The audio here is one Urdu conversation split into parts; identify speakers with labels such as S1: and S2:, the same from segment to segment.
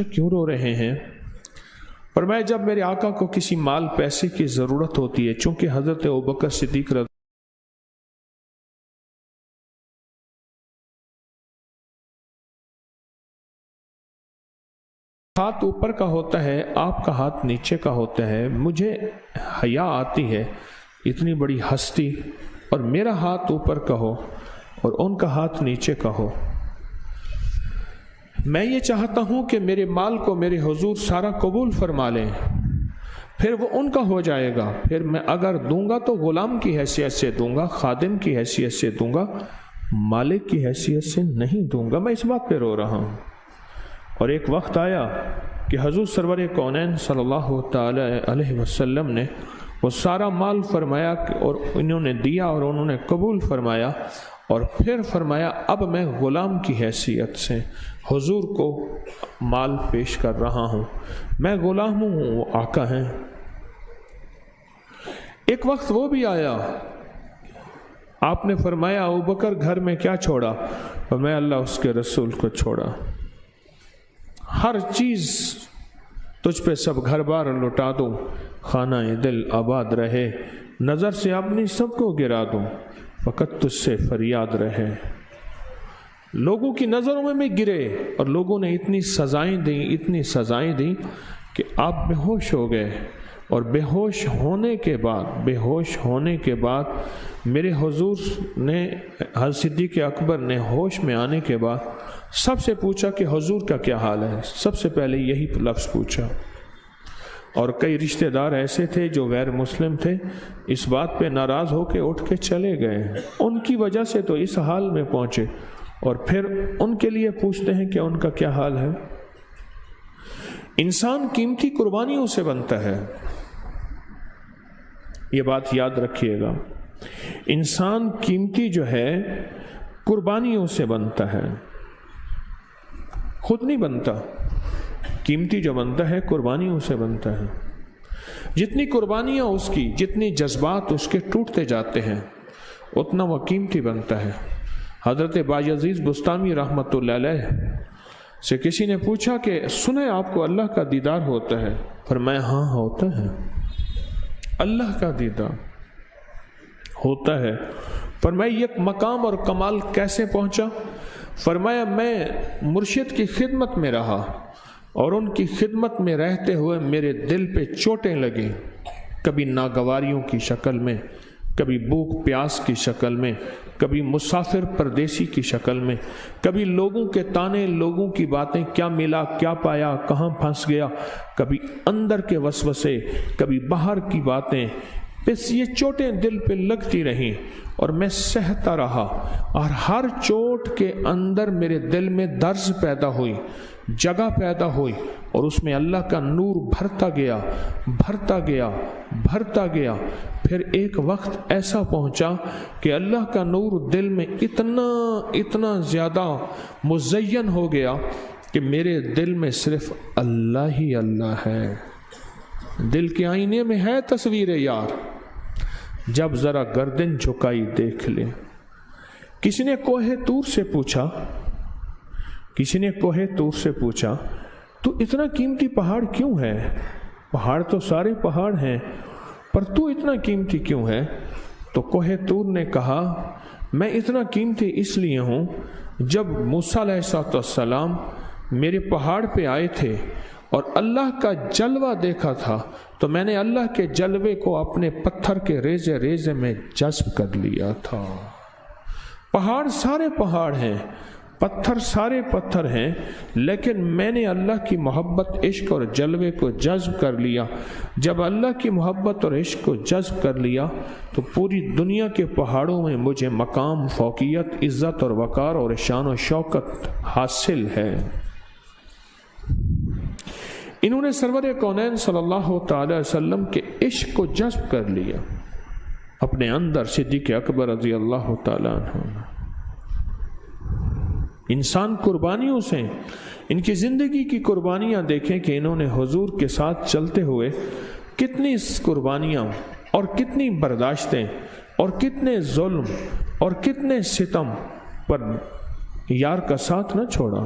S1: کیوں رو رہے ہیں؟ فرمایا جب میرے آقا کو کسی مال پیسے کی ضرورت ہوتی ہے، چونکہ حضرت ابوبکر صدیق رضی ہاتھ اوپر کا ہوتا ہے، آپ کا ہاتھ نیچے کا ہوتا ہے، مجھے حیا آتی ہے اتنی بڑی ہستی اور میرا ہاتھ اوپر کا ہو اور ان کا ہاتھ نیچے کا ہو۔ میں یہ چاہتا ہوں کہ میرے مال کو میرے حضور سارا قبول فرما لیں، پھر وہ ان کا ہو جائے گا، پھر میں اگر دوں گا تو غلام کی حیثیت سے دوں گا، خادم کی حیثیت سے دوں گا، مالک کی حیثیت سے نہیں دوں گا۔ میں اس بات پہ رو رہا ہوں۔ اور ایک وقت آیا کہ حضور سرور کونین صلی اللہ تعالی علیہ وسلم نے وہ سارا مال فرمایا اور انہوں نے دیا اور انہوں نے قبول فرمایا، اور پھر فرمایا اب میں غلام کی حیثیت سے حضور کو مال پیش کر رہا ہوں، میں غلام ہوں، وہ آقا ہیں۔ ایک وقت وہ بھی آیا، آپ نے فرمایا ابوبکر گھر میں کیا چھوڑا؟ اور میں اللہ اس کے رسول کو چھوڑا، ہر چیز تجھ پہ سب گھر بار لٹا دوں، خانہ دل آباد رہے، نظر سے اپنی سب کو گرا دوں، فقط تجھ سے فریاد رہے۔ لوگوں کی نظروں میں گرے اور لوگوں نے اتنی سزائیں دیں کہ آپ بے ہوش ہو گئے، اور بے ہوش ہونے کے بعد میرے حضور نے، حضرت صدیق اکبر نے ہوش میں آنے کے بعد سب سے پوچھا کہ حضور کا کیا حال ہے، سب سے پہلے یہی لفظ پوچھا۔ اور کئی رشتہ دار ایسے تھے جو غیر مسلم تھے، اس بات پہ ناراض ہو کے اٹھ کے چلے گئے، ان کی وجہ سے تو اس حال میں پہنچے، اور پھر ان کے لیے پوچھتے ہیں کہ ان کا کیا حال ہے۔ انسان قیمتی قربانیوں سے بنتا ہے، یہ بات یاد رکھیے گا، انسان قیمتی جو ہے قربانیوں سے بنتا ہے، خود نہیں بنتا، قیمتی جو بنتا ہے قربانیوں سے بنتا ہے۔ جتنی قربانیاں اس کی، جتنی جذبات اس کے ٹوٹتے جاتے ہیں، اتنا وہ قیمتی بنتا ہے۔ حضرت بایزید بستامی رحمۃ اللہ علیہ سے کسی نے پوچھا کہ سنے آپ کو اللہ کا دیدار ہوتا ہے؟ فرمایا ہاں ہوتا ہے، اللہ کا دیدار ہوتا ہے۔ فرمایا یہ مقام اور کمال کیسے پہنچا؟ فرمایا میں مرشد کی خدمت میں رہا، اور ان کی خدمت میں رہتے ہوئے میرے دل پہ چوٹیں لگیں، کبھی ناگواریوں کی شکل میں، کبھی بھوک پیاس کی شکل میں، کبھی مسافر پردیسی کی شکل میں، کبھی لوگوں کے تانے، لوگوں کی باتیں، کیا ملا، کیا پایا، کہاں پھنس گیا، کبھی اندر کے وسوسے، کبھی باہر کی باتیں، بس یہ چوٹیں دل پہ لگتی رہیں، اور میں سہتا رہا، اور ہر چوٹ کے اندر میرے دل میں درز پیدا ہوئی، جگہ پیدا ہوئی، اور اس میں اللہ کا نور بھرتا گیا، بھرتا گیا، بھرتا گیا۔ پھر ایک وقت ایسا پہنچا کہ اللہ کا نور دل میں اتنا زیادہ مزین ہو گیا کہ میرے دل میں صرف اللہ ہی اللہ ہے۔ دل کے آئینے میں ہے تصویر یار، جب ذرا گردن جھکائی دیکھ لے۔ کسی نے کوہ طور سے پوچھا تو اتنا قیمتی پہاڑ کیوں ہے؟ پہاڑ تو سارے پہاڑ ہیں، پر تو اتنا قیمتی کیوں ہے؟ تو کوہ طور نے کہا میں اتنا قیمتی اس لیے ہوں، جب موسیٰ علیہ السلام میرے پہاڑ پہ آئے تھے اور اللہ کا جلوہ دیکھا تھا، تو میں نے اللہ کے جلوے کو اپنے پتھر کے ریزے ریزے میں جذب کر لیا تھا۔ پہاڑ سارے پہاڑ ہیں، پتھر سارے پتھر ہیں، لیکن میں نے اللہ کی محبت، عشق اور جلوے کو جذب کر لیا۔ جب اللہ کی محبت اور عشق کو جذب کر لیا تو پوری دنیا کے پہاڑوں میں مجھے مقام، فوقیت، عزت اور وقار اور شان و شوکت حاصل ہے۔ انہوں نے سرور کونین صلی اللہ تعالی وسلم کے عشق کو جذب کر لیا اپنے اندر۔ صدیق اکبر رضی اللہ تعالی عنہ، انسان قربانیوں سے، ان کی زندگی کی قربانیاں دیکھیں کہ انہوں نے حضور کے ساتھ چلتے ہوئے کتنی قربانیاں اور کتنی برداشتیں اور کتنے ظلم اور کتنے ستم پر یار کا ساتھ نہ چھوڑا۔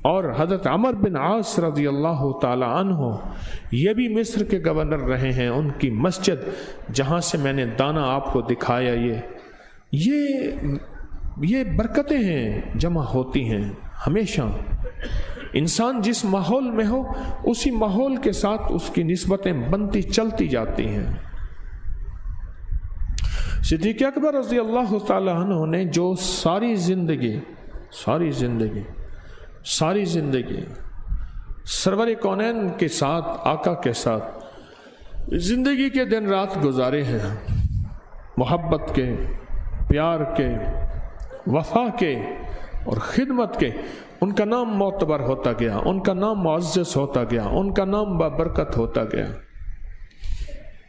S1: اور حضرت عمر بن عاص رضی اللہ تعالی عنہ یہ بھی مصر کے گورنر رہے ہیں. ان کی مسجد جہاں سے میں نے دانا آپ کو دکھایا، یہ برکتیں ہیں جمع ہوتی ہیں ہمیشہ. انسان جس ماحول میں ہو اسی ماحول کے ساتھ اس کی نسبتیں بنتی چلتی جاتی ہیں. صدیق اکبر رضی اللہ تعالی عنہ نے جو ساری زندگی سرور کونین کے ساتھ، آقا کے ساتھ زندگی کے دن رات گزارے ہیں، محبت کے، پیار کے، وفا کے اور خدمت کے، ان کا نام معتبر ہوتا گیا، ان کا نام معزز ہوتا گیا، ان کا نام بابرکت ہوتا گیا،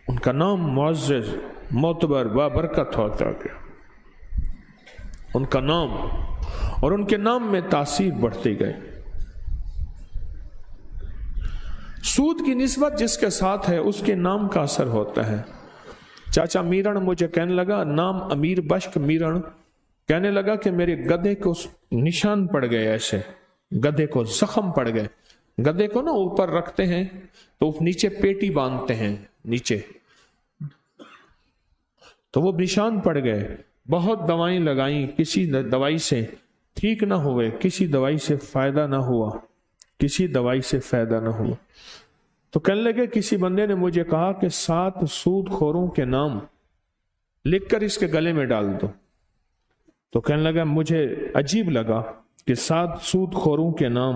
S1: ان کا نام معزز، معتبر، بابرکت ہوتا گیا. ان کا نام اور ان کے نام میں تاثیر بڑھتی گئی. سود کی نسبت جس کے ساتھ ہے اس کے نام کا اثر ہوتا ہے. چاچا میرن مجھے کہنے لگا، نام امیر بشک میرن، کہنے لگا کہ میرے گدھے کو نشان پڑ گئے، ایسے گدھے کو زخم پڑ گئے. گدھے کو نا اوپر رکھتے ہیں تو نیچے پیٹی باندھتے ہیں نیچے، تو وہ نشان پڑ گئے. بہت دوائیں لگائیں، کسی دوائی سے ٹھیک نہ ہوئے، کسی دوائی سے فائدہ نہ ہوا. تو کہنے لگے کسی بندے نے مجھے کہا کہ 7 سود خوروں کے نام لکھ کر اس کے گلے میں ڈال دو. تو کہنے لگا مجھے عجیب لگا کہ 7 سود خوروں کے نام.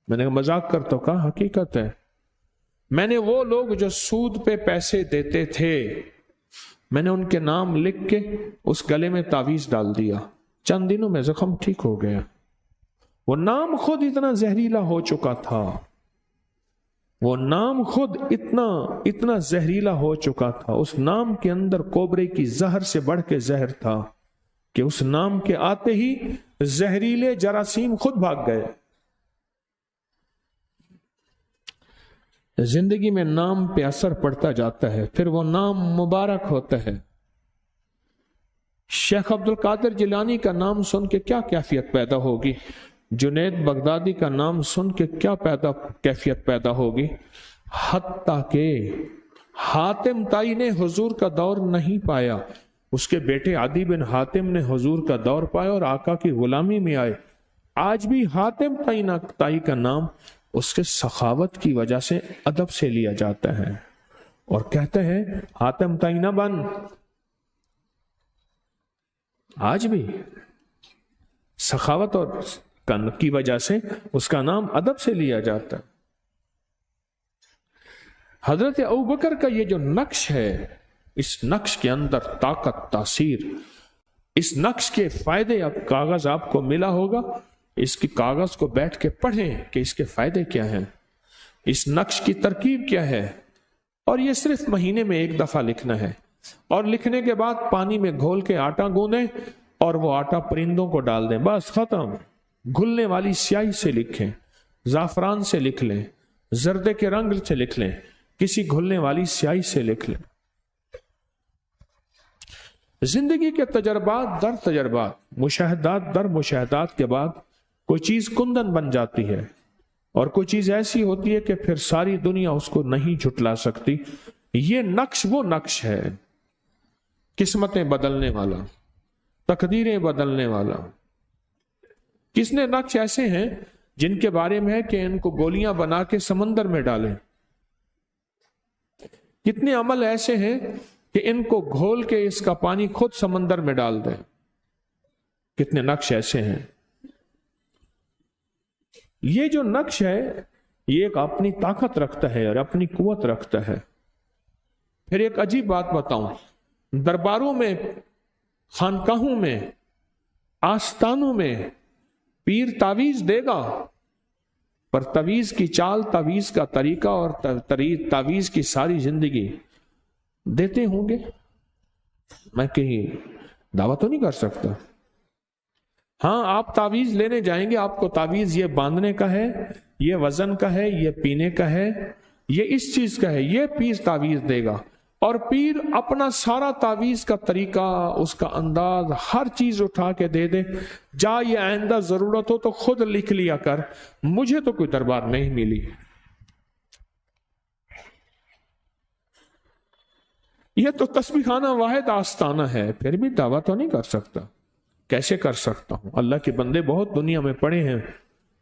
S1: میں نے مذاق کرتا ہوں، کہا حقیقت ہے. میں نے وہ لوگ جو سود پہ پیسے دیتے تھے، میں نے ان کے نام لکھ کے اس گلے میں تعویذ ڈال دیا. چند دنوں میں زخم ٹھیک ہو گیا. وہ نام خود اتنا زہریلا ہو چکا تھا، اس نام کے اندر کوبرے کی زہر سے بڑھ کے زہر تھا کہ اس نام کے آتے ہی زہریلے جراثیم خود بھاگ گئے. زندگی میں نام پہ اثر پڑتا جاتا ہے، پھر وہ نام مبارک ہوتا ہے. شیخ عبد القادر جیلانی کا نام سن کے کیا کیفیت پیدا ہوگی، جنید بغدادی کا نام سن کے کیا کیفیت پیدا ہوگی. حتیٰ کہ حاتم طائی نے حضور کا دور نہیں پایا، اس کے بیٹے عدی بن حاتم نے حضور کا دور پایا اور آقا کی غلامی میں آئے. آج بھی حاتم طائی کا نام اس کے سخاوت کی وجہ سے ادب سے لیا جاتا ہے اور کہتے ہیں حاتم طائی نہ بن. آج بھی سخاوت اور کی وجہ سے اس کا نام ادب سے لیا جاتا ہے. حضرت ابوبکر کا یہ جو نقش ہے، اس نقش کے اندر طاقت، تاثیر، اس نقش کے فائدے. اب کاغذ آپ کو ملا ہوگا، اس کی کاغذ کو بیٹھ کے پڑھیں کہ اس کے فائدے کیا ہیں، اس نقش کی ترکیب کیا ہے. اور یہ صرف مہینے میں 1 دفعہ لکھنا ہے، اور لکھنے کے بعد پانی میں گھول کے آٹا گوندیں اور وہ آٹا پرندوں کو ڈال دیں، بس ختم. گھلنے والی سیاہی سے لکھیں، زعفران سے لکھ لیں، زردے کے رنگ سے لکھ لیں، کسی گھلنے والی سیاہی سے لکھ لیں. زندگی کے تجربات در تجربات، مشاہدات در مشاہدات کے بعد کوئی چیز کندن بن جاتی ہے، اور کوئی چیز ایسی ہوتی ہے کہ پھر ساری دنیا اس کو نہیں جھٹلا سکتی. یہ نقش وہ نقش ہے، قسمتیں بدلنے والا، تقدیریں بدلنے والا. کس نے نقش ایسے ہیں جن کے بارے میں ہے کہ ان کو گولیاں بنا کے سمندر میں ڈالیں. کتنے عمل ایسے ہیں کہ ان کو گھول کے اس کا پانی خود سمندر میں ڈال دیں. کتنے نقش ایسے ہیں. یہ جو نقش ہے یہ ایک اپنی طاقت رکھتا ہے اور اپنی قوت رکھتا ہے. پھر ایک عجیب بات بتاؤں، درباروں میں، خانقاہوں میں، آستانوں میں پیر تعویذ دے گا، پر تعویذ کی چال، تعویذ کا طریقہ اور تعویذ کی ساری زندگی دیتے ہوں گے. میں کہیں دعویٰ تو نہیں کر سکتا. ہاں، آپ تعویذ لینے جائیں گے، آپ کو تعویذ یہ باندھنے کا ہے، یہ وزن کا ہے، یہ پینے کا ہے، یہ اس چیز کا ہے، یہ پیر تعویذ دے گا. اور پیر اپنا سارا تعویذ کا طریقہ، اس کا انداز، ہر چیز اٹھا کے دے دے، جا یہ آئندہ ضرورت ہو تو خود لکھ لیا کر، مجھے تو کوئی دربار نہیں ملی۔ یہ تو تسبیح خانہ واحد آستانہ ہے، پھر بھی دعویٰ تو نہیں کر سکتا۔ کیسے کر سکتا ہوں؟ اللہ کے بندے بہت دنیا میں پڑے ہیں،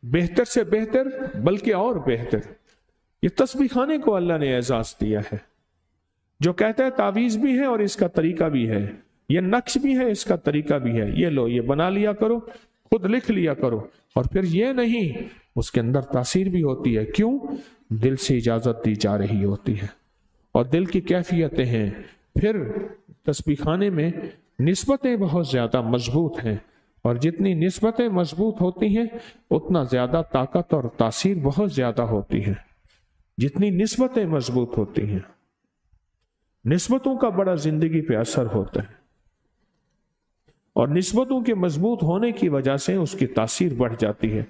S1: بہتر سے بہتر بلکہ اور بہتر۔ یہ تسبیح خانے کو اللہ نے اعزاز دیا ہے، جو کہتا ہے تعویذ بھی ہے اور اس کا طریقہ بھی ہے، یہ نقش بھی ہے، اس کا طریقہ بھی ہے، یہ لو، یہ بنا لیا کرو، خود لکھ لیا کرو۔ اور پھر یہ نہیں، اس کے اندر تاثیر بھی ہوتی ہے۔ کیوں؟ دل سے اجازت دی جا رہی ہوتی ہے اور دل کی کیفیتیں ہیں۔ پھر تسبیح خانے میں نسبتیں بہت زیادہ مضبوط ہیں، اور جتنی نسبتیں مضبوط ہوتی ہیں اتنا زیادہ طاقت اور تاثیر بہت زیادہ ہوتی ہے۔ جتنی نسبتیں مضبوط ہوتی ہیں، نسبتوں کا بڑا زندگی پہ اثر ہوتا ہے، اور نسبتوں کے مضبوط ہونے کی وجہ سے اس کی تاثیر بڑھ جاتی ہے،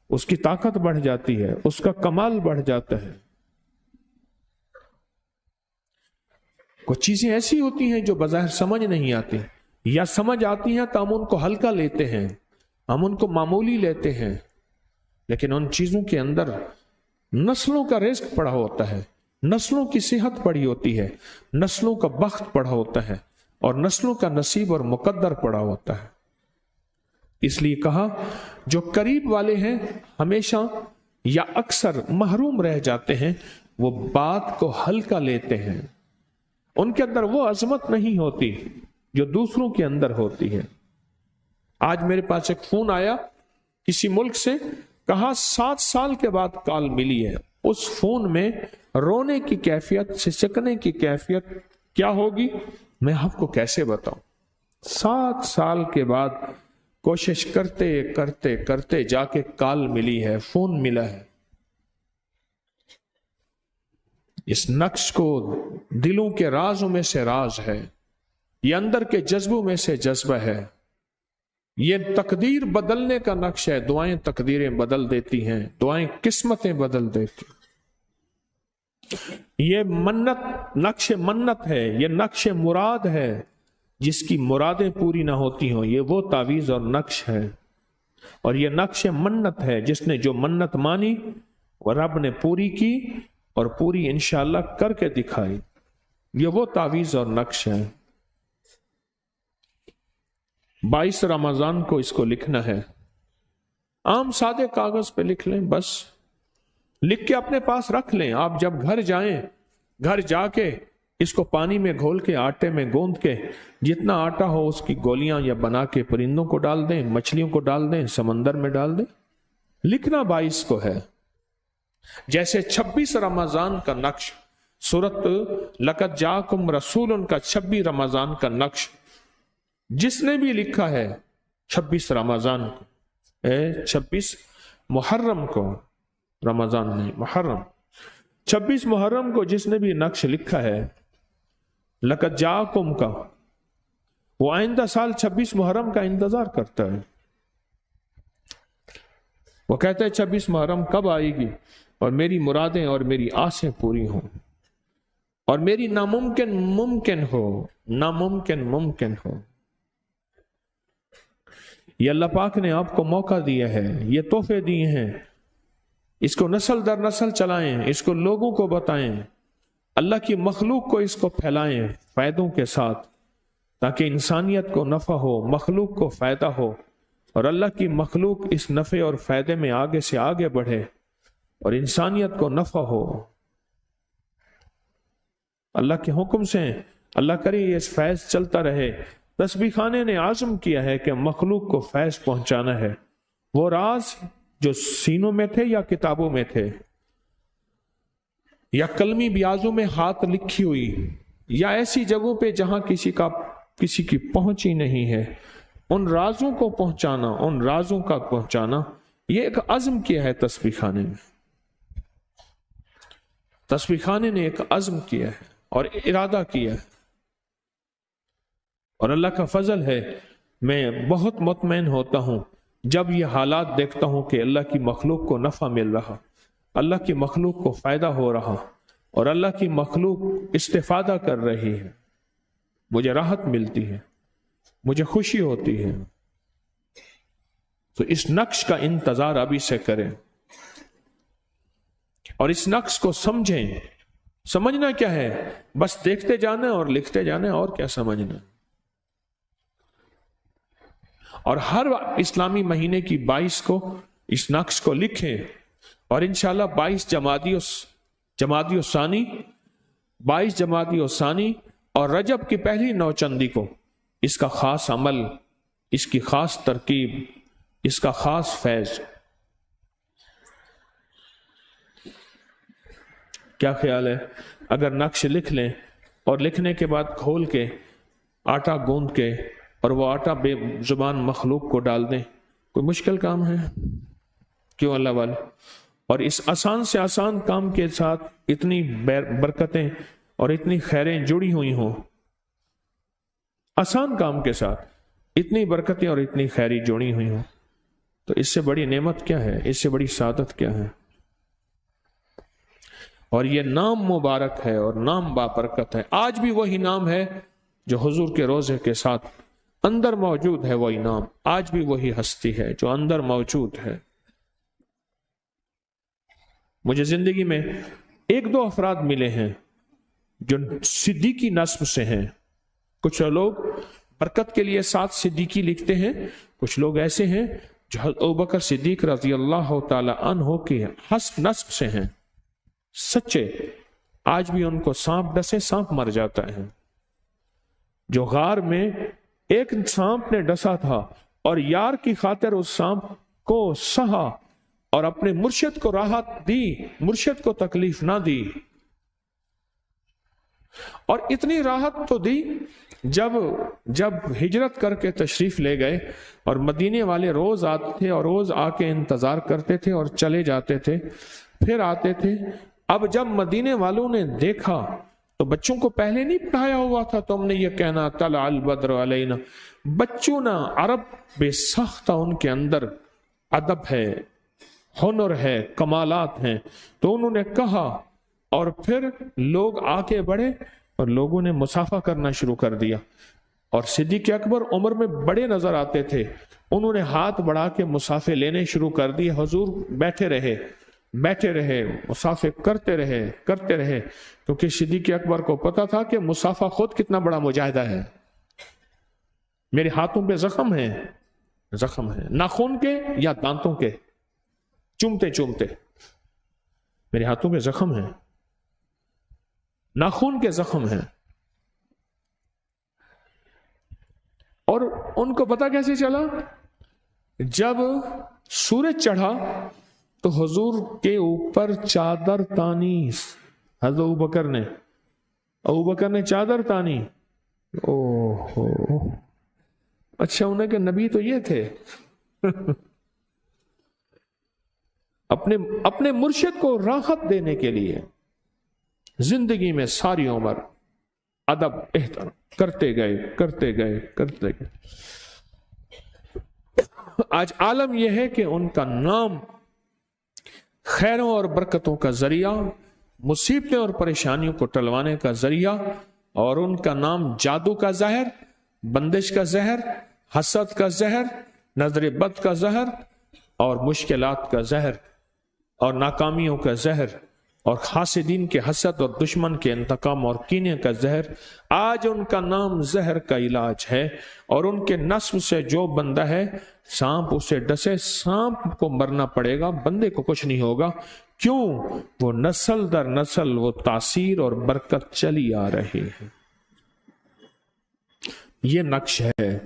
S1: اس کی طاقت بڑھ جاتی ہے، اس کا کمال بڑھ جاتا ہے۔ کچھ چیزیں ایسی ہوتی ہیں جو بظاہر سمجھ نہیں آتی، یا سمجھ آتی ہیں تو ہم ان کو ہلکا لیتے ہیں، ہم ان کو معمولی لیتے ہیں، لیکن ان چیزوں کے اندر نسلوں کا رزق پڑا ہوتا ہے، نسلوں کی صحت پڑی ہوتی ہے، نسلوں کا بخت پڑا ہوتا ہے، اور نسلوں کا نصیب اور مقدر پڑا ہوتا ہے۔ اس لیے کہا جو قریب والے ہیں ہمیشہ یا اکثر محروم رہ جاتے ہیں، وہ بات کو ہلکا لیتے ہیں، ان کے اندر وہ عظمت نہیں ہوتی جو دوسروں کے اندر ہوتی ہے۔ آج میرے پاس ایک فون آیا کسی ملک سے، کہا 7 سال کے بعد کال ملی ہے۔ اس فون میں رونے کی کیفیت، سسکنے کی کیفیت کیا ہوگی میں آپ کو کیسے بتاؤں۔ 7 سال کے بعد کوشش کرتے کرتے کرتے جا کے کال ملی ہے، فون ملا ہے۔ اس نقش کو دلوں کے رازوں میں سے راز ہے، یہ اندر کے جذبوں میں سے جذبہ ہے، یہ تقدیر بدلنے کا نقش ہے۔ دعائیں تقدیریں بدل دیتی ہیں، دعائیں قسمتیں بدل دیتی ہیں۔ یہ منت نقش منت ہے، یہ نقش مراد ہے، جس کی مرادیں پوری نہ ہوتی ہوں یہ وہ تعویذ اور نقش ہے۔ اور یہ نقش منت ہے، جس نے جو منت مانی وہ رب نے پوری کی، اور پوری انشاءاللہ کر کے دکھائی، یہ وہ تعویذ اور نقش ہے۔ 22 رمضان کو اس کو لکھنا ہے، عام سادے کاغذ پہ لکھ لیں، بس لکھ کے اپنے پاس رکھ لیں۔ آپ جب گھر جائیں، گھر جا کے اس کو پانی میں گھول کے آٹے میں گوندھ کے جتنا آٹا ہو اس کی گولیاں یا بنا کے پرندوں کو ڈال دیں، مچھلیوں کو ڈال دیں، سمندر میں ڈال دیں۔ لکھنا 22 کو ہے۔ جیسے 26 رمضان کا نقش، سورت لقد جاءکم رسول کا 26 رمضان کا نقش جس نے بھی لکھا ہے 26 رمضان کو، 26 محرم کو، رمضان نہیں محرم، 26 محرم کو جس نے بھی نقش لکھا ہے لقد جاءکم کا، وہ آئندہ سال 26 محرم کا انتظار کرتا ہے۔ وہ کہتا ہے 26 محرم کب آئے گی اور میری مرادیں اور میری آسیں پوری ہوں، اور میری ناممکن ممکن ہو، ناممکن ممکن ہو۔ یہ اللہ پاک نے آپ کو موقع دیا ہے، یہ تحفے دیے ہیں، اس کو نسل در نسل چلائیں، اس کو لوگوں کو بتائیں، اللہ کی مخلوق کو اس کو پھیلائیں فائدوں کے ساتھ، تاکہ انسانیت کو نفع ہو، مخلوق کو فائدہ ہو، اور اللہ کی مخلوق اس نفع اور فائدے میں آگے سے آگے بڑھے، اور انسانیت کو نفع ہو۔ اللہ کے حکم سے اللہ کرے یہ فیض چلتا رہے۔ تسبیح خانے نے عزم کیا ہے کہ مخلوق کو فیض پہنچانا ہے، وہ راز جو سینوں میں تھے یا کتابوں میں تھے یا قلمی بیازوں میں ہاتھ لکھی ہوئی یا ایسی جگہوں پہ جہاں کسی کی پہنچ ہی نہیں ہے، ان رازوں کو پہنچانا، ان رازوں کا پہنچانا، یہ ایک عزم کیا ہے تسبیح خانے میں۔ تسبیح خانے نے ایک عزم کیا ہے اور ارادہ کیا ہے، اور اللہ کا فضل ہے، میں بہت مطمئن ہوتا ہوں جب یہ حالات دیکھتا ہوں کہ اللہ کی مخلوق کو نفع مل رہا، اللہ کی مخلوق کو فائدہ ہو رہا، اور اللہ کی مخلوق استفادہ کر رہی ہے، مجھے راحت ملتی ہے، مجھے خوشی ہوتی ہے، تو اس نقش کا انتظار ابھی سے کریں اور اس نقش کو سمجھیں۔ سمجھنا کیا ہے؟ بس دیکھتے جانا اور لکھتے جانا، اور کیا سمجھنا۔ اور ہر اسلامی مہینے کی 22 کو اس نقش کو لکھیں، اور انشاءاللہ 22 جمادی الثانی، 22 جمادی الثانی اور رجب کی پہلی نوچندی کو اس کا خاص عمل، اس کی خاص ترکیب، اس کا خاص فیض۔ کیا خیال ہے اگر نقش لکھ لیں اور لکھنے کے بعد کھول کے آٹا گوندھ کے اور وہ آٹا بے زبان مخلوق کو ڈال دیں؟ کوئی مشکل کام ہے؟ کیوں اللہ والے؟ اور اس آسان سے آسان کام کے ساتھ اتنی برکتیں اور اتنی خیریں جڑی ہوئی ہوں، آسان کام کے ساتھ اتنی برکتیں اور اتنی خیری جڑی ہوئی ہوں، تو اس سے بڑی نعمت کیا ہے؟ اس سے بڑی سعادت کیا ہے؟ اور یہ نام مبارک ہے اور نام بابرکت ہے۔ آج بھی وہی نام ہے جو حضور کے روزے کے ساتھ اندر موجود ہے، وہی نام آج بھی وہی ہستی ہے جو اندر موجود ہے۔ مجھے زندگی میں 1-2 افراد ملے ہیں جو صدیقی نسب سے ہیں۔ کچھ لوگ برکت کے لیے 7 صدیقی لکھتے ہیں، کچھ لوگ ایسے ہیں جو ابوبکر صدیق رضی اللہ تعالی عنہ کے حسب نسب سے ہیں، سچے۔ آج بھی ان کو سانپ ڈسے، سانپ مر جاتا ہے۔ جو غار میں ایک سانپ نے ڈسا تھا اور یار کی خاطر اس سانپ کو سہا اور اپنے مرشد کو راحت دی، مرشد کو تکلیف نہ دی، اور اتنی راحت تو دی جب ہجرت کر کے تشریف لے گئے اور مدینے والے روز آتے تھے اور روز آ کے انتظار کرتے تھے اور چلے جاتے تھے، پھر آتے تھے۔ اب جب مدینے والوں نے دیکھا تو بچوں کو پہلے نہیں پڑھایا ہوا تھا، تو ہم نے یہ کہنا طلع البدر علینا، بچوں نا عرب بے ساختہ ان کے اندر ادب ہے، ہنر ہے، کمالات ہیں، تو انہوں نے کہا، اور پھر لوگ آگے بڑھے اور لوگوں نے مسافہ کرنا شروع کر دیا۔ اور صدیق اکبر عمر میں بڑے نظر آتے تھے، انہوں نے ہاتھ بڑھا کے مسافے لینے شروع کر دیے۔ حضور بیٹھے رہے، مسافے کرتے رہے، کیونکہ صدیق اکبر کو پتا تھا کہ مسافہ خود کتنا بڑا مجاہدہ ہے۔ میرے ہاتھوں پہ زخم ہے، ناخن کے یا دانتوں کے، چومتے میرے ہاتھوں پہ زخم ہے، ناخن کے زخم ہیں۔ اور ان کو پتا کیسے چلا؟ جب سورج چڑھا تو حضور کے اوپر چادر تانی، حضرت ابوبکر نے چادر تانی۔ اچھا، انہیں کہ نبی تو یہ تھے۔ اپنے مرشد کو راحت دینے کے لیے زندگی میں ساری عمر ادب احترام کرتے گئے۔ آج عالم یہ ہے کہ ان کا نام خیروں اور برکتوں کا ذریعہ، مصیبتیں اور پریشانیوں کو ٹلوانے کا ذریعہ، اور ان کا نام جادو کا زہر، بندش کا زہر، حسد کا زہر، نظر بد کا زہر، اور مشکلات کا زہر، اور ناکامیوں کا زہر، اور حاسدین کے حسد اور دشمن کے انتقام اور کینے کا زہر۔ آج ان کا نام زہر کا علاج ہے، اور ان کے نسب سے جو بندہ ہے، سانپ اسے ڈسے، سانپ کو مرنا پڑے گا، بندے کو کچھ نہیں ہوگا۔ کیوں؟ وہ نسل در نسل وہ تاثیر اور برکت چلی آ رہی ہے۔ یہ نقش ہے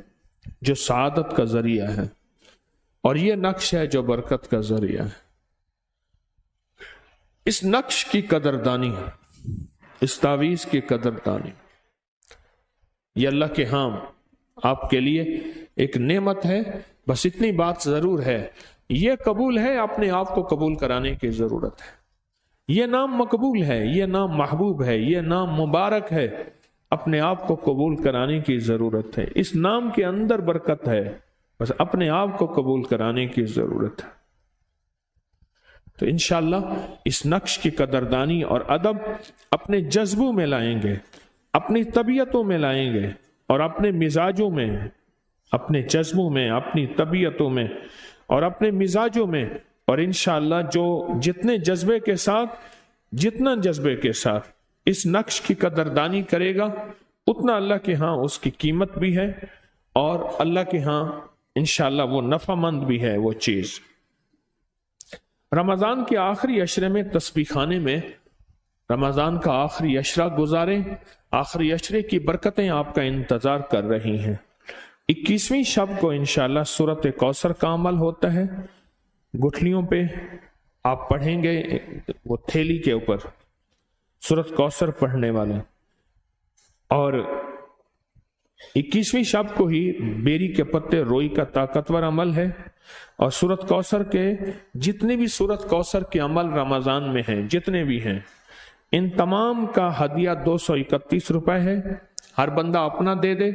S1: جو سعادت کا ذریعہ ہے، اور یہ نقش ہے جو برکت کا ذریعہ ہے۔ اس نقش کی قدردانی، اس تعویذ کی قدردانی، یہ اللہ کے ہاں آپ کے لیے ایک نعمت ہے۔ بس اتنی بات ضرور ہے، یہ قبول ہے، اپنے آپ کو قبول کرانے کی ضرورت ہے۔ یہ نام مقبول ہے، یہ نام محبوب ہے، یہ نام مبارک ہے، اپنے آپ کو قبول کرانے کی ضرورت ہے۔ اس نام کے اندر برکت ہے، بس اپنے آپ کو قبول کرانے کی ضرورت ہے۔ تو انشاءاللہ اس نقش کی قدردانی اور ادب اپنے جذبوں میں لائیں گے، اپنی طبیعتوں میں لائیں گے اور اپنے مزاجوں میں، اپنے جذبوں میں، اپنی طبیعتوں میں اور اپنے مزاجوں میں، اور انشاءاللہ جو جتنے جذبے کے ساتھ اس نقش کی قدردانی کرے گا، اتنا اللہ کے ہاں اس کی قیمت بھی ہے اور اللہ کے ہاں انشاءاللہ وہ نفع مند بھی ہے وہ چیز۔ رمضان کے آخری عشرے میں تسبیح خانے میں رمضان کا آخری عشرہ گزاریں، آخری عشرے کی برکتیں آپ کا انتظار کر رہی ہیں۔ 21ویں شب کو انشاءاللہ سورۃ کوثر کا عمل ہوتا ہے، گٹھلیوں پہ آپ پڑھیں گے، وہ تھیلی کے اوپر سورۃ کوثر پڑھنے والے، اور 21ویں شب کو ہی بیری کے پتے روئی کا طاقتور عمل ہے، اور سورۃ کوثر کے جتنے بھی سورۃ کوثر کے عمل رمضان میں ہیں، جتنے بھی ہیں، ان تمام کا ہدیہ 231 روپے ہے۔ ہر بندہ اپنا دے دے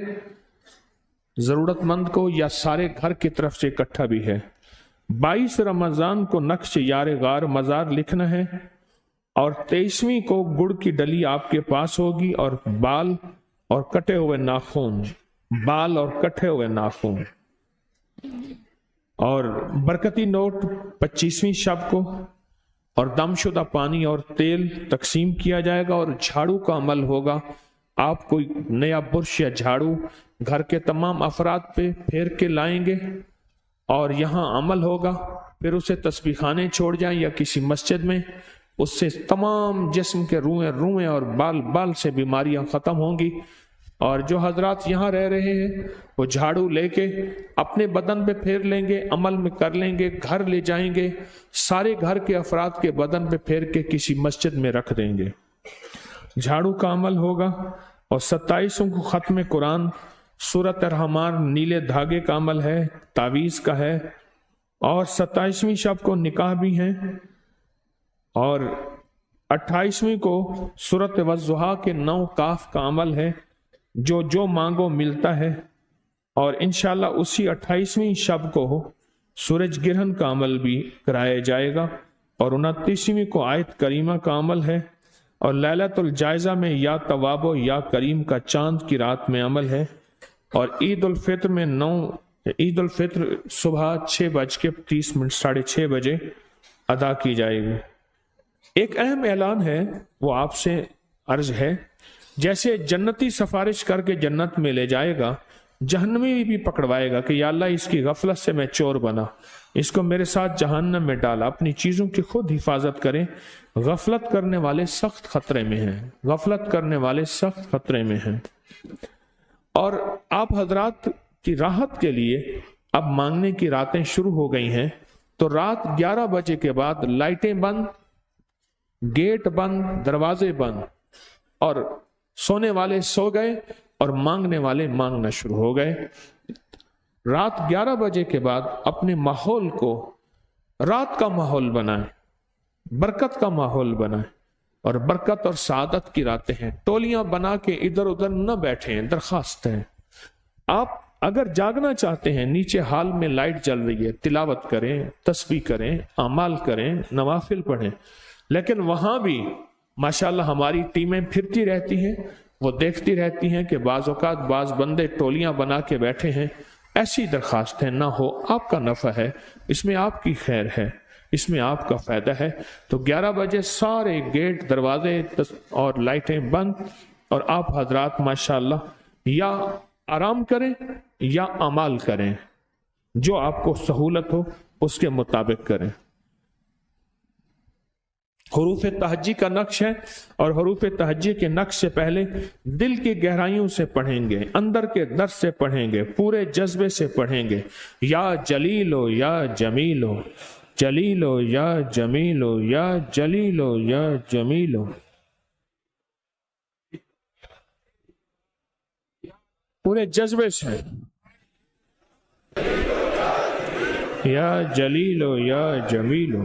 S1: ضرورت مند کو، یا سارے گھر کی طرف سے اکٹھا بھی ہے۔ 22 رمضان کو نقش یار غار مزار لکھنا ہے، اور 23ویں کو گڑ کی ڈلی آپ کے پاس ہوگی، اور بال اور کٹے ہوئے ناخن اور برکتی نوٹ 25ویں شب کو، اور دم شدہ پانی اور تیل تقسیم کیا جائے گا، اور جھاڑو کا عمل ہوگا۔ آپ کوئی نیا برش یا جھاڑو گھر کے تمام افراد پہ پھیر کے لائیں گے، اور یہاں عمل ہوگا، پھر اسے تسبیح خانے چھوڑ جائیں یا کسی مسجد میں، اس سے تمام جسم کے روئیں اور بال سے بیماریاں ختم ہوں گی۔ اور جو حضرات یہاں رہ رہے ہیں وہ جھاڑو لے کے اپنے بدن پہ پھیر لیں گے، عمل میں کر لیں گے، گھر لے جائیں گے، سارے گھر کے افراد کے بدن پہ پھیر کے کسی مسجد میں رکھ دیں گے، جھاڑو کا عمل ہوگا۔ اور 27 کو ختم قرآن سورۃ الرحمن نیلے دھاگے کا عمل ہے، تعویذ کا ہے، اور 27ویں شب کو نکاح بھی ہے، اور 28ویں کو سورۃ والضحیٰ کے 9 کاف کا عمل ہے، جو مانگو ملتا ہے، اور انشاءاللہ اسی 28ویں شب کو سورج گرہن کا عمل بھی کرایا جائے گا، اور 29ویں کو آیت کریمہ کا عمل ہے، اور لیلۃ الجائزہ میں یا تواب و یا کریم کا چاند کی رات میں عمل ہے، اور عید الفطر صبح 6:30 6:30 بجے ادا کی جائے گی۔ ایک اہم اعلان ہے، وہ آپ سے عرض ہے، جیسے جنتی سفارش کر کے جنت میں لے جائے گا، جہنمی بھی پکڑوائے گا کہ یا اللہ اس کی غفلت سے میں چور بنا، اس کو میرے ساتھ جہنم میں ڈالا۔ اپنی چیزوں کی خود حفاظت کریں، غفلت کرنے والے سخت خطرے میں ہیں، غفلت کرنے والے سخت خطرے میں ہیں۔ اور آپ حضرات کی راحت کے لیے اب مانگنے کی راتیں شروع ہو گئی ہیں، تو رات 11 بجے کے بعد لائٹیں بند، گیٹ بند، دروازے بند، اور سونے والے سو گئے اور مانگنے والے مانگنا شروع ہو گئے۔ رات 11 بجے کے بعد اپنے ماحول کو رات کا ماحول بنائیں، برکت کا ماحول بنائیں، اور برکت اور سعادت کی راتیں ہیں، ٹولیاں بنا کے ادھر ادھر نہ بیٹھیں۔ درخواست ہے، آپ اگر جاگنا چاہتے ہیں، نیچے ہال میں لائٹ جل رہی ہے، تلاوت کریں، تسبیح کریں، اعمال کریں، نوافل پڑھیں، لیکن وہاں بھی ماشاءاللہ ہماری ٹیمیں پھرتی رہتی ہیں، وہ دیکھتی رہتی ہیں کہ بعض اوقات بعض بندے ٹولیاں بنا کے بیٹھے ہیں۔ ایسی درخواست ہے، نہ ہو، آپ کا نفع ہے، اس میں آپ کی خیر ہے، اس میں آپ کا فائدہ ہے۔ تو 11 بجے سارے گیٹ، دروازے اور لائٹیں بند، اور آپ حضرات ماشاءاللہ یا آرام کریں یا اعمال کریں، جو آپ کو سہولت ہو اس کے مطابق کریں۔ حروف تہجی کا نقش ہے، اور حروف تہجی کے نقش سے پہلے دل کی گہرائیوں سے پڑھیں گے، اندر کے درد سے پڑھیں گے، پورے جذبے سے پڑھیں گے۔ یا جلیلو یا جمیلو، جلیلو یا جمیلو، یا جلیلو یا جمیلو، پورے جذبے سے، یا جلیلو یا جمیلو۔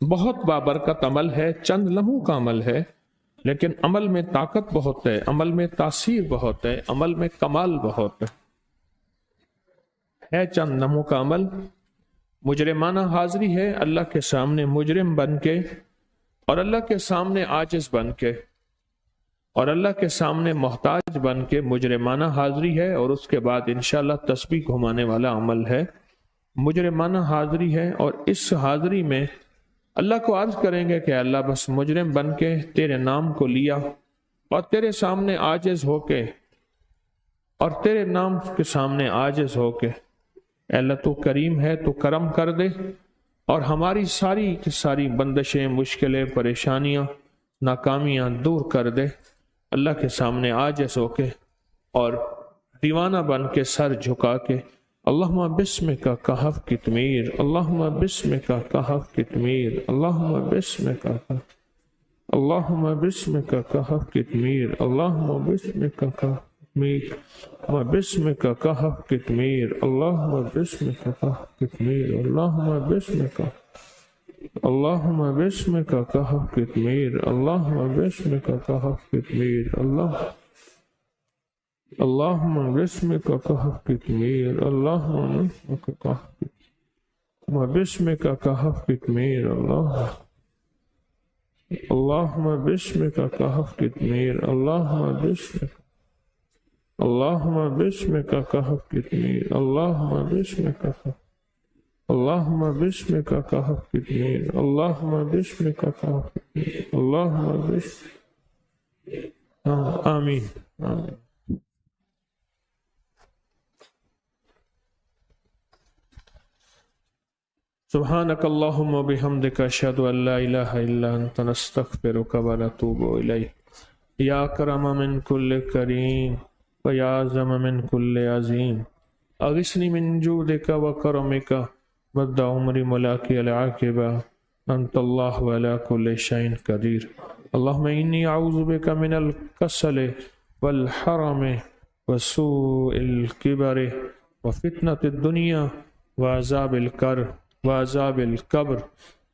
S1: بہت بابرکت عمل ہے، چند لمحوں کا عمل ہے، لیکن عمل میں طاقت بہت ہے، عمل میں تاثیر بہت ہے، عمل میں کمال بہت ہے چند لمحوں کا عمل۔ مجرمانہ حاضری ہے اللہ کے سامنے مجرم بن کے، اور اللہ کے سامنے عاجز بن کے، اور اللہ کے سامنے محتاج بن کے مجرمانہ حاضری ہے، اور اس کے بعد انشاءاللہ تسبیح گھمانے والا عمل ہے۔ مجرمانہ حاضری ہے، اور اس حاضری میں اللہ کو عرض کریں گے کہ اللہ بس مجرم بن کے تیرے نام کو لیا اور تیرے سامنے عاجز ہو کے، اور تیرے نام کے سامنے عاجز ہو کے، اے اللہ تو کریم ہے، تو کرم کر دے اور ہماری ساری کی ساری بندشیں، مشکلیں، پریشانیاں، ناکامیاں دور کر دے۔ اللہ کے سامنے عاجز ہو کے اور دیوانہ بن کے سر جھکا کے، اللہم بسمک کہف کتمیر، اللہم بسمک کہف کتمیر، اللہم بسمک، اللہم بسمک کہف کتمیر، اللہم بسمک کہف کتمیر، بسمک کہف کتمیر، اللہم بسمک کہف کتمیر، اللہم بسمک، اللہم بسمک کہف کتمیر، اللہم بسمک کہف کتمیر، اللہم بسمک کہف کتمیر، اللہم بسمک کہف کتمیر، اللہم بسمک کہف کتمیر، اللہم بسمک، اللہم بسمک کہف کتمیر، اللہم بسمک، اللہم بسمک کہف کتمیر، اللہم بسمک کہف کتمیر، اللہم بسمک، آمین آمین۔ سبحانک اللہم و بحمدک اشہد ان لا الہ الا انت نستغفرک و نتوب الیک۔ یا اکرم من کل کریم و یا اعظم من کل عظیم، اغثنی من جودک و کرمک مد عمری ملاقی العاقبہ، انت اللہ وعلی کل شیء قدیر۔ اللہم انی اعوذ بک من الکسل والحرم وسوء الکبر وفتنة الدنیا وعذاب القبر،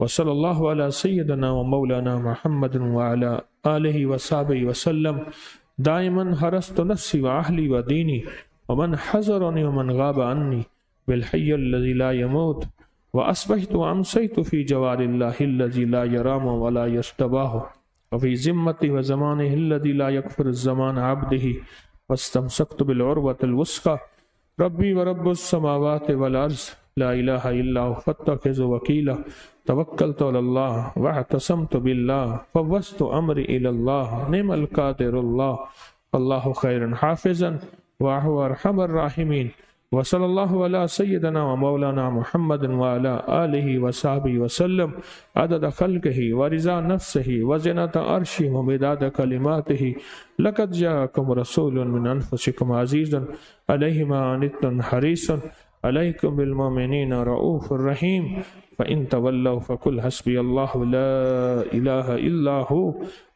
S1: وصلی اللہ علی سیدنا و مولانا محمد وعلی آلہ وصحبہ وسلم۔ دائما حرست نفسی و اہلی و دینی ومن حضرنی ومن غاب عنی بالحی الذی لا يموت، وأصبحت وأمسيت في جوار الله الذي لا يرام ولا يستباه، وفي ذمته وزمانه الذي لا يكفر الزمان عبده، واستمسكت بالعروة الوثقى، ربي ورب السماوات والأرض لا إله إلا هو فاتخذ وكيلا، توكلت على الله واعتصمت بالله، فوضت أمري إلى الله، نعم القادر الله، الله خير حافظا وهو أرحم الراحمين، وصلى الله على سيدنا ومولانا محمد وعلى آله وصحبه وسلم عدد خلقه ورضا نفسه وزنة عرشه ومداد كلماته، لقد جاءكم رسول من أنفسكم عزيز عليه ما عنتم حريص عليكم بالمؤمنين رؤوف رحيم، فإن تولوا فقل حسبي الله لا إله إلا هو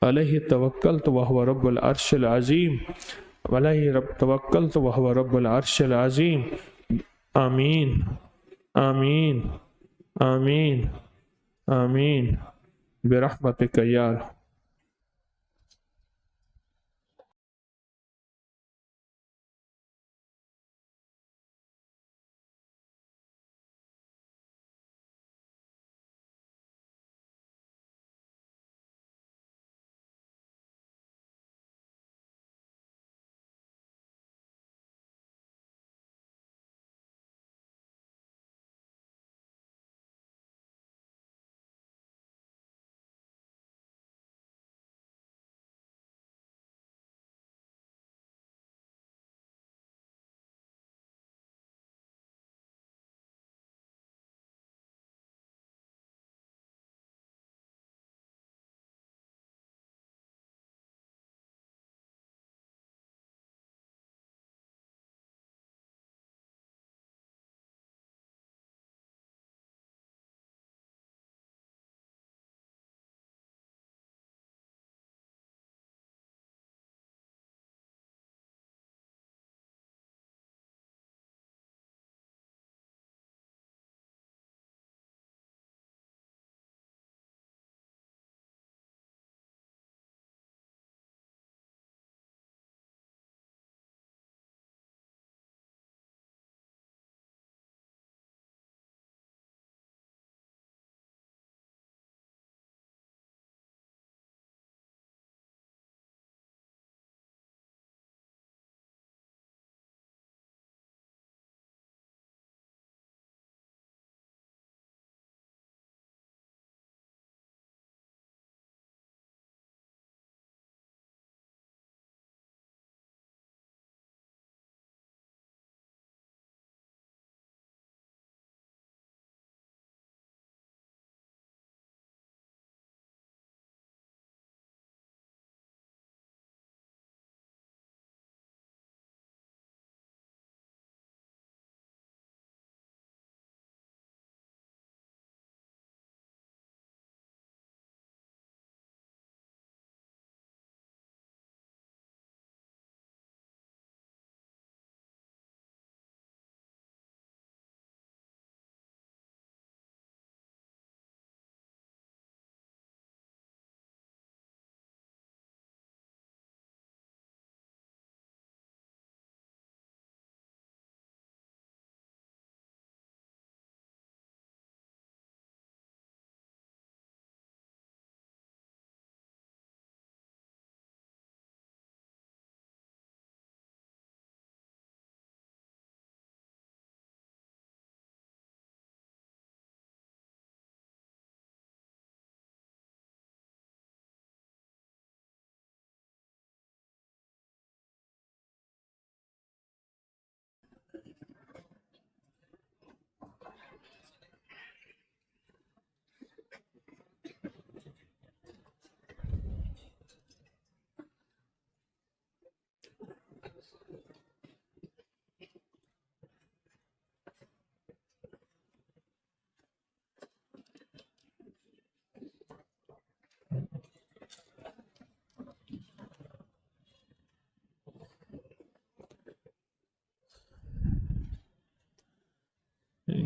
S1: عليه توكلت وهو رب العرش العظيم، عليه توكلت وهو رب العرش العظيم۔ آمين آمين آمين آمين برحمتك يا رب۔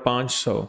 S1: 500।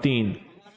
S1: 3।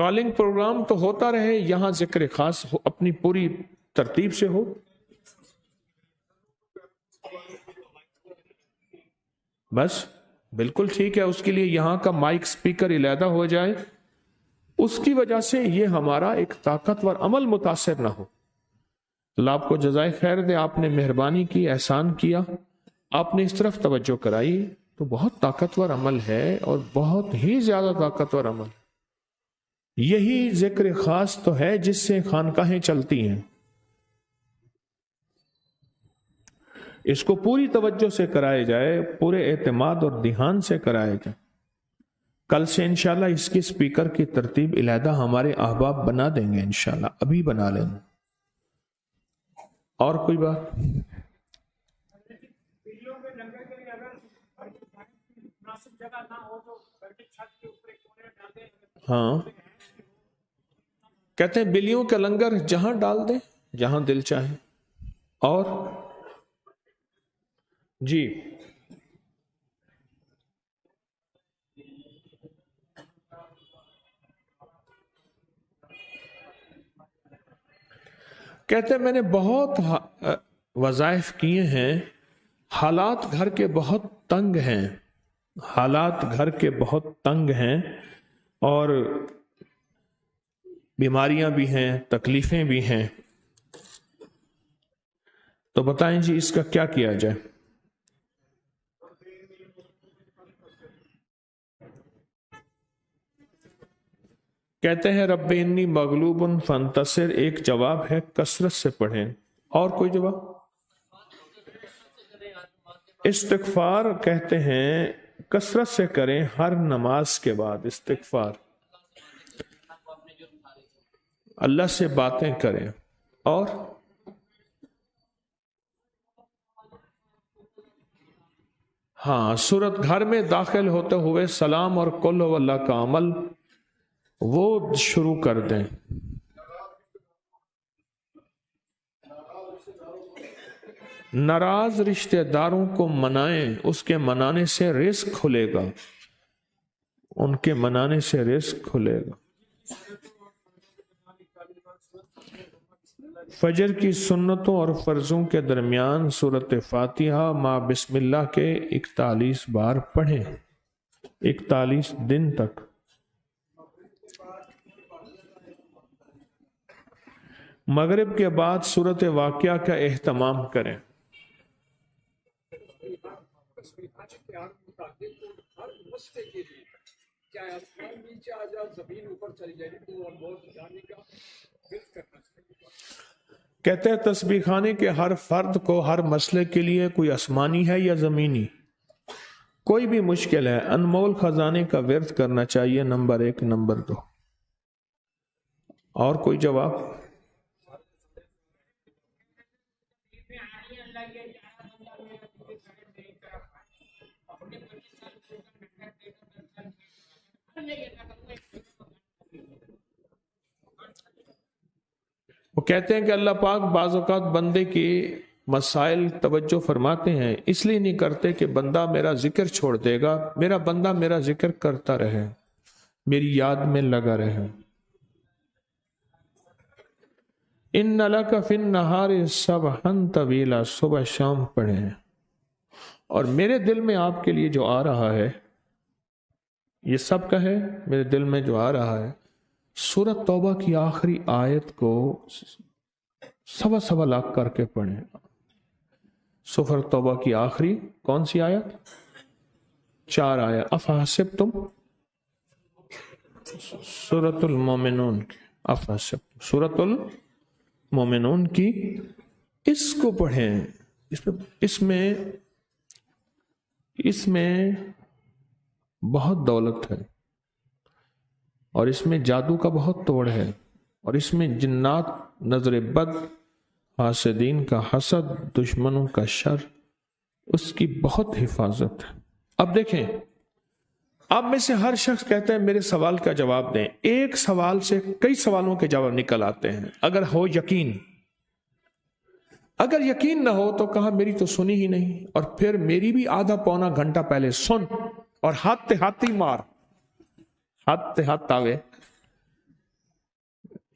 S1: کالنگ پروگرام تو ہوتا رہے، یہاں ذکر خاص ہو، اپنی پوری ترتیب سے ہو. بس بالکل ٹھیک ہے. اس کے لیے یہاں کا مائک سپیکر علیحدہ ہو جائے، اس کی وجہ سے یہ ہمارا ایک طاقتور عمل متاثر نہ ہو. اللہ آپ کو جزائے خیر دے. آپ نے مہربانی کی، احسان کیا، آپ نے اس طرف توجہ کرائی، تو بہت طاقتور عمل ہے اور بہت ہی زیادہ طاقتور عمل. یہی ذکر خاص تو ہے جس سے خانقاہیں چلتی ہیں. اس کو پوری توجہ سے کرائے جائے، پورے اعتماد اور دھیان سے کرائے جائے. کل سے انشاءاللہ اس کی سپیکر کی ترتیب علیحدہ ہمارے احباب بنا دیں گے، انشاءاللہ ابھی بنا لیں گے. اور کوئی بات؟ ہاں، کہتے ہیں بلیوں کا لنگر جہاں ڈال دیں، جہاں دل چاہے. اور جی کہتے ہیں میں نے بہت وظائف کیے ہیں، حالات گھر کے بہت تنگ ہیں، حالات گھر کے بہت تنگ ہیں، اور بیماریاں بھی ہیں، تکلیفیں بھی ہیں. تو بتائیں جی اس کا کیا کیا جائے؟ کہتے ہیں رب انی مغلوب فانتصر، ایک جواب ہے کثرت سے پڑھیں. اور کوئی جواب؟ استغفار کہتے ہیں کثرت سے کریں ہر نماز کے بعد. استغفار، اللہ سے باتیں کریں. اور ہاں، سورت گھر میں داخل ہوتے ہوئے سلام اور قل ہو اللہ کا عمل وہ شروع کر دیں. ناراض رشتہ داروں کو منائیں، اس کے منانے سے رزق کھلے گا، ان کے منانے سے رزق کھلے گا. فجر کی سنتوں اور فرضوں کے درمیان سورۃ فاتحہ مع بسم اللہ کے 41 بار پڑھیں، 41 دن تک. مغرب کے بعد سورۃ واقعہ کا اہتمام کریں. کہتے ہیں تسبیح خانے کے ہر فرد کو ہر مسئلے کے لیے کوئی آسمانی ہے یا زمینی، کوئی بھی مشکل ہے، انمول خزانے کا ورد کرنا چاہیے. نمبر 1. نمبر 2. اور کوئی جواب؟ وہ کہتے ہیں کہ اللہ پاک بعض اوقات بندے کی مسائل توجہ فرماتے ہیں، اس لیے نہیں کرتے کہ بندہ میرا ذکر چھوڑ دے گا، میرا بندہ میرا ذکر کرتا رہے، میری یاد میں لگا رہے. ان لک فی النہار سبحا طویلا، صبح شام پڑھیں. اور میرے دل میں آپ کے لیے جو آ رہا ہے، یہ سب کا ہے، میرے دل میں جو آ رہا ہے، سورۃ توبہ کی آخری آیت کو سوا لاکھ کر کے پڑھیں. سورۃ توبہ کی آخری کون سی آیت؟ 4 آیت. افحسبتم، سورۃ المومنون کی، افحسبتم سورۃ المومنون کی، اس کو پڑھیں. اس میں بہت دولت ہے، اور اس میں جادو کا بہت توڑ ہے، اور اس میں جنات نظر بد، حاسدین کا حسد، دشمنوں کا شر، اس کی بہت حفاظت ہے. اب دیکھیں، آپ میں سے ہر شخص کہتا ہے میرے سوال کا جواب دیں. ایک سوال سے کئی سوالوں کے جواب نکل آتے ہیں اگر ہو یقین. اگر یقین نہ ہو تو کہا میری تو سنی ہی نہیں، اور پھر میری بھی آدھا پونا گھنٹہ پہلے سن، اور ہاتھ ہاتھی مار، ہاتھ آوے.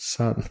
S1: 7।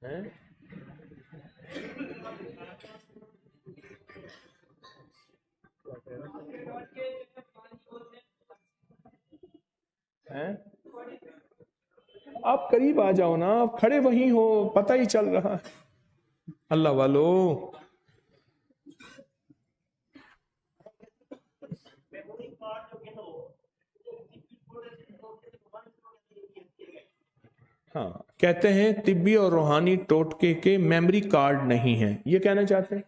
S1: آپ قریب آ جاؤ نا، آپ کھڑے وہیں ہو، پتہ ہی چل رہا ہے اللہ والو. ہاں کہتے ہیں طبی اور روحانی ٹوٹکے کے میموری کارڈ نہیں ہیں، یہ کہنا چاہتے ہیں.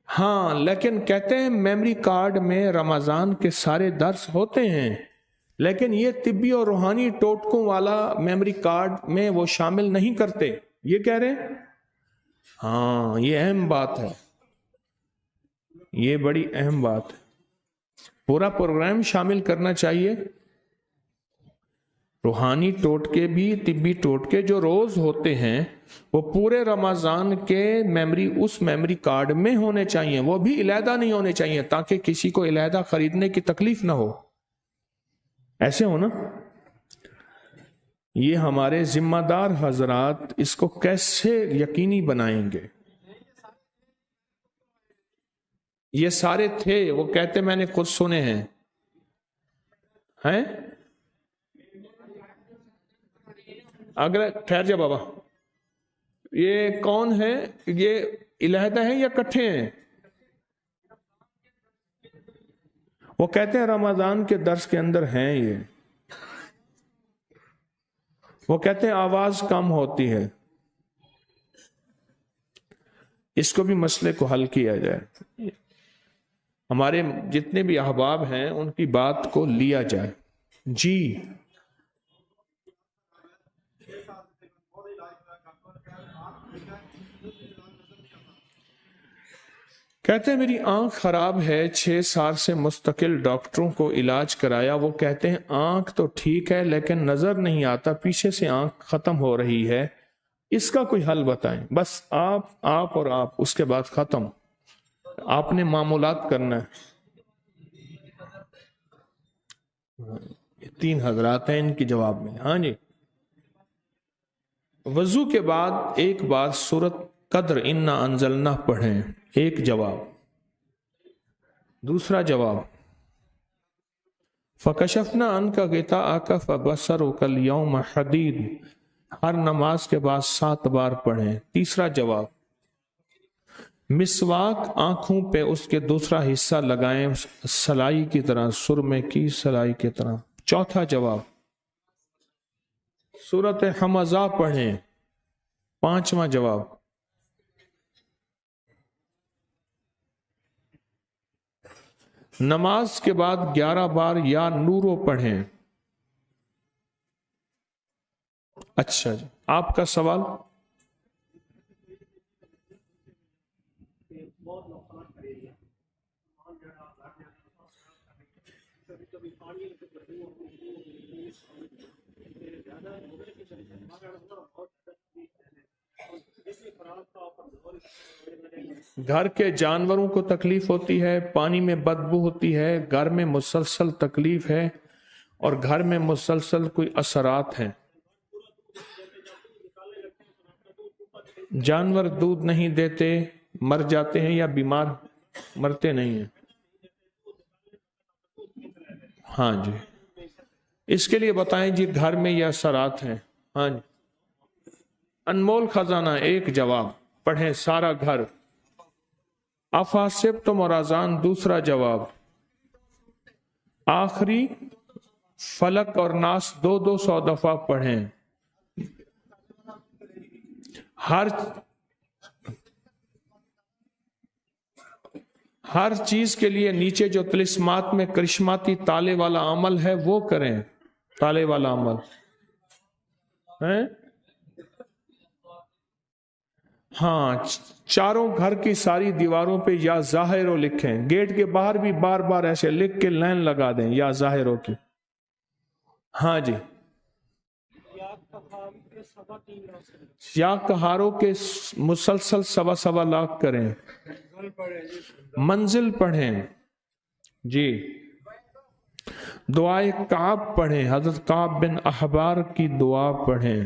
S1: ہاں لیکن کہتے ہیں میموری کارڈ میں رمضان کے سارے درس ہوتے ہیں، لیکن یہ طبی اور روحانی ٹوٹکوں والا میموری کارڈ میں وہ شامل نہیں کرتے، یہ کہہ رہے ہیں. ہاں یہ اہم بات ہے، یہ بڑی اہم بات ہے. پورا پروگرام شامل کرنا چاہیے. روحانی ٹوٹکے بھی، طبی ٹوٹکے جو روز ہوتے ہیں وہ پورے رمضان کے اس میموری کارڈ میں ہونے چاہیے، وہ بھی علیحدہ نہیں ہونے چاہیے تاکہ کسی کو علیحدہ خریدنے کی تکلیف نہ ہو. ایسے ہو نا. یہ ہمارے ذمہ دار حضرات اس کو کیسے یقینی بنائیں گے؟ یہ سارے تھے، وہ کہتے میں نے خود سنے ہیں. اگر ٹھہر جا بابا، یہ کون ہے؟ یہ علیحدہ ہے یا کٹھے ہیں؟ وہ کہتے ہیں رمضان کے درس کے اندر ہیں یہ. وہ کہتے ہیں آواز کم ہوتی ہے، اس کو بھی مسئلے کو حل کیا جائے. ہمارے جتنے بھی احباب ہیں ان کی بات کو لیا جائے. جی کہتے ہیں میری آنکھ خراب ہے، 6 سال سے مستقل ڈاکٹروں کو علاج کرایا، وہ کہتے ہیں آنکھ تو ٹھیک ہے لیکن نظر نہیں آتا، پیچھے سے آنکھ ختم ہو رہی ہے، اس کا کوئی حل بتائیں. بس آپ اور آپ، اس کے بعد ختم. آپ نے معمولات کرنا ہے. 3 حضرات ہیں ان کی جواب میں. ہاں جی. وضو کے بعد ایک بار سورت قدر انا انزلنا پڑھیں، ایک جواب. دوسرا جواب فکشفنا عنک غطاءک فبصرک اليوم حدید، ہر نماز کے بعد 7 بار پڑھیں. تیسرا جواب مسواک آنکھوں پہ اس کے دوسرا حصہ لگائیں سلائی کی طرح، سرمے کی سلائی کی طرح. چوتھا جواب سورت حمزہ پڑھیں. پانچواں جواب نماز کے بعد 11 بار یا نورو پڑھیں. اچھا جی، آپ کا سوال؟ گھر کے جانوروں کو تکلیف ہوتی ہے، پانی میں بدبو ہوتی ہے، گھر میں مسلسل تکلیف ہے اور گھر میں مسلسل کوئی اثرات ہیں. جانور دودھ نہیں دیتے، مر جاتے ہیں یا بیمار؟ مرتے نہیں ہیں. ہاں جی، اس کے لیے بتائیں جی گھر میں یہ اثرات ہیں. ہاں جی. انمول خزانہ ایک جواب، پڑھیں سارا گھر. افاسبتم اور اذان دوسرا جواب. آخری فلک اور ناس 200 دفعہ پڑھیں. ہر چیز کے لیے نیچے جو طلسمات میں کرشماتی تالے والا عمل ہے وہ کریں. تالے والا عمل ہے. ہاں، چاروں گھر کی ساری دیواروں پہ یا ظاہرو لکھیں. گیٹ کے باہر بھی بار بار ایسے لکھ کے لائن لگا دیں یا ظاہرو کی. ہاں جی. یا کہاروں کے مسلسل 1.25 لاکھ کریں. منزل پڑھیں. جی. دعائے کعب پڑھیں، حضرت کعب بن احبار کی دعا پڑھیں.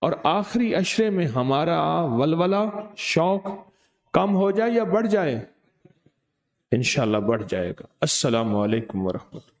S1: اور آخری عشرے میں ہمارا ولولہ شوق کم ہو جائے یا بڑھ جائے؟ انشاءاللہ بڑھ جائے گا۔ السلام علیکم ورحمۃ اللہ۔